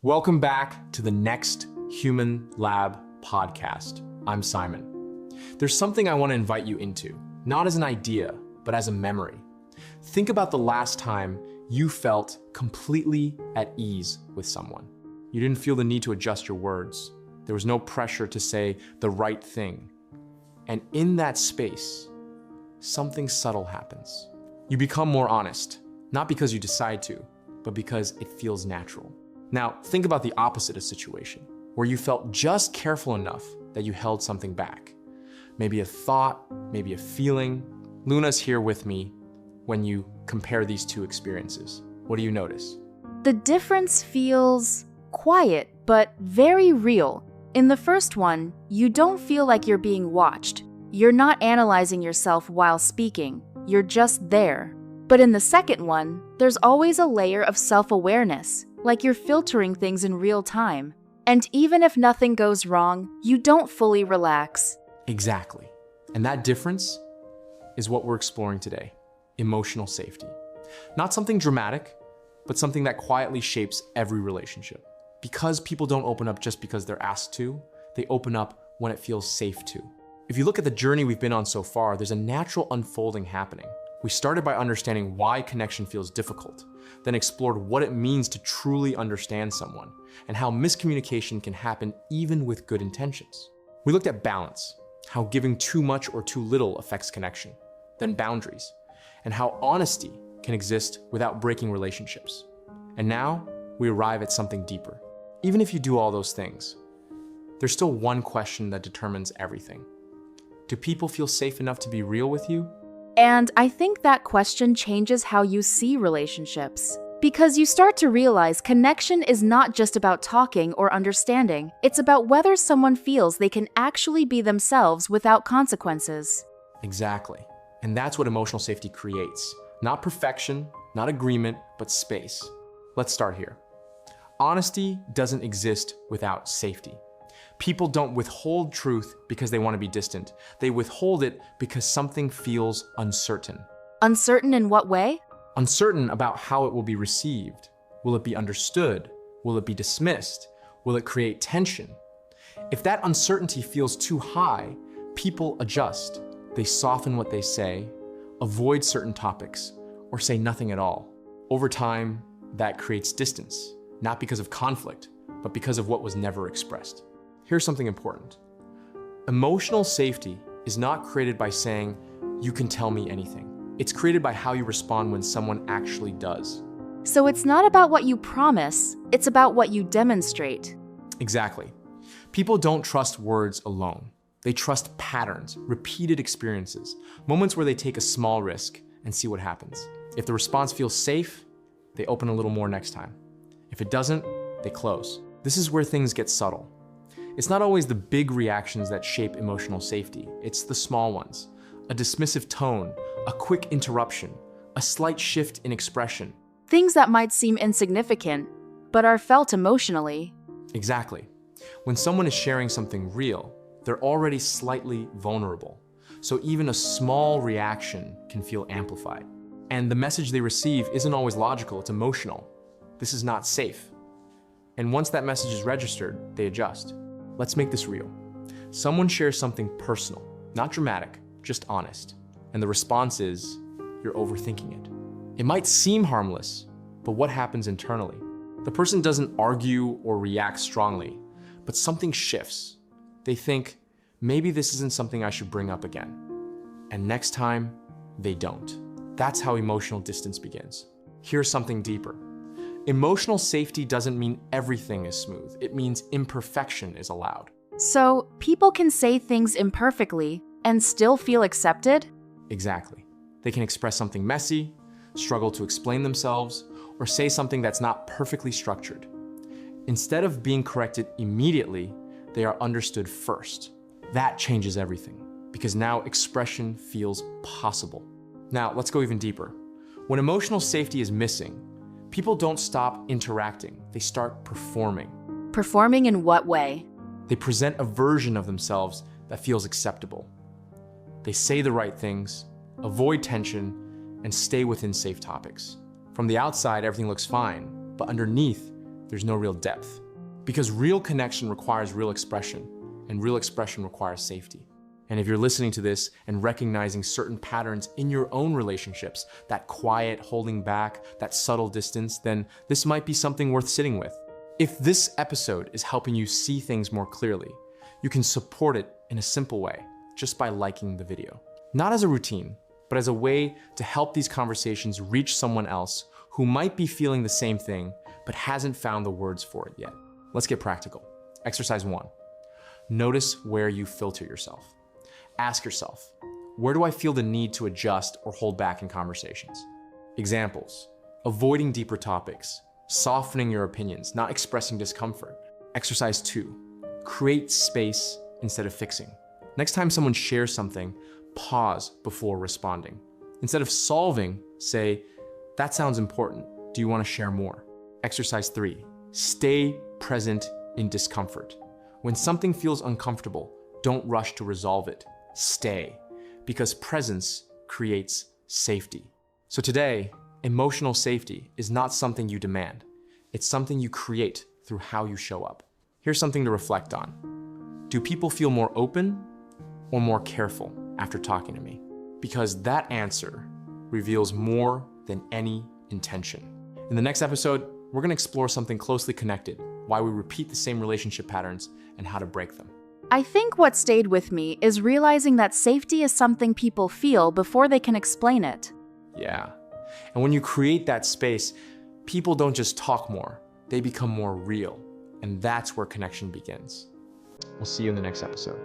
Welcome back to the Next Human Lab podcast. I'm Simon. There's something I want to invite you into, not as an idea, but as a memory. Think about the last time you felt completely at ease with someone. You didn't feel the need to adjust your words. There was no pressure to say the right thing. And in that space, something subtle happens. You become more honest, not because you decide to, but because it feels natural. Now, think about the opposite of situation, where you felt just careful enough that you held something back. Maybe a thought, maybe a feeling. Luna's here with me when you compare these two experiences. What do you notice? The difference feels quiet, but very real. In the first one, you don't feel like you're being watched. You're not analyzing yourself while speaking. You're just there. But in the second one, there's always a layer of self-awareness, like you're filtering things in real time. And even if nothing goes wrong, you don't fully relax. Exactly. And that difference is what we're exploring today. Emotional safety. Not something dramatic, but something that quietly shapes every relationship. Because people don't open up just because they're asked to, they open up when it feels safe to. If you look at the journey we've been on so far, there's a natural unfolding happening. We started by understanding why connection feels difficult, then explored what it means to truly understand someone, and how miscommunication can happen even with good intentions. We looked at balance, how giving too much or too little affects connection, then boundaries, and how honesty can exist without breaking relationships. And now we arrive at something deeper. Even if you do all those things, there's still one question that determines everything. Do people feel safe enough to be real with you? And I think that question changes how you see relationships. Because you start to realize connection is not just about talking or understanding. It's about whether someone feels they can actually be themselves without consequences. Exactly. And that's what emotional safety creates. Not perfection, not agreement, but space. Let's start here. Honesty doesn't exist without safety. People don't withhold truth because they want to be distant. They withhold it because something feels uncertain. Uncertain in what way? Uncertain about how it will be received. Will it be understood? Will it be dismissed? Will it create tension? If that uncertainty feels too high, people adjust. They soften what they say, avoid certain topics, or say nothing at all. Over time, that creates distance, not because of conflict, but because of what was never expressed. Here's something important. Emotional safety is not created by saying, "You can tell me anything." It's created by how you respond when someone actually does. So it's not about what you promise, it's about what you demonstrate. Exactly. People don't trust words alone. They trust patterns, repeated experiences, moments where they take a small risk and see what happens. If the response feels safe, they open a little more next time. If it doesn't, they close. This is where things get subtle. It's not always the big reactions that shape emotional safety. It's the small ones. A dismissive tone, a quick interruption, a slight shift in expression. Things that might seem insignificant, but are felt emotionally. Exactly. When someone is sharing something real, they're already slightly vulnerable. So even a small reaction can feel amplified. And the message they receive isn't always logical, it's emotional. This is not safe. And once that message is registered, they adjust. Let's make this real. Someone shares something personal, not dramatic, just honest. And the response is, you're overthinking it. It might seem harmless, but what happens internally? The person doesn't argue or react strongly, but something shifts. They think, maybe this isn't something I should bring up again. And next time, they don't. That's how emotional distance begins. Here's something deeper. Emotional safety doesn't mean everything is smooth. It means imperfection is allowed. So people can say things imperfectly and still feel accepted? Exactly. They can express something messy, struggle to explain themselves, or say something that's not perfectly structured. Instead of being corrected immediately, they are understood first. That changes everything, because now expression feels possible. Now, let's go even deeper. When emotional safety is missing, people don't stop interacting, they start performing. Performing in what way? They present a version of themselves that feels acceptable. They say the right things, avoid tension, and stay within safe topics. From the outside, everything looks fine, but underneath, there's no real depth. Because real connection requires real expression, and real expression requires safety. And if you're listening to this and recognizing certain patterns in your own relationships, that quiet holding back, that subtle distance, then this might be something worth sitting with. If this episode is helping you see things more clearly, you can support it in a simple way, just by liking the video. Not as a routine, but as a way to help these conversations reach someone else who might be feeling the same thing, but hasn't found the words for it yet. Let's get practical. Exercise 1. Notice where you filter yourself. Ask yourself, where do I feel the need to adjust or hold back in conversations? Examples: avoiding deeper topics, softening your opinions, not expressing discomfort. Exercise 2. Create space instead of fixing. Next time someone shares something, pause before responding. Instead of solving, say, that sounds important. Do you want to share more? Exercise 3. Stay present in discomfort. When something feels uncomfortable, don't rush to resolve it. Stay, because presence creates safety. So today, emotional safety is not something you demand. It's something you create through how you show up. Here's something to reflect on. Do people feel more open or more careful after talking to me? Because that answer reveals more than any intention. In the next episode, we're going to explore something closely connected, why we repeat the same relationship patterns and how to break them. I think what stayed with me is realizing that safety is something people feel before they can explain it. Yeah. And when you create that space, people don't just talk more, they become more real. And that's where connection begins. We'll see you in the next episode.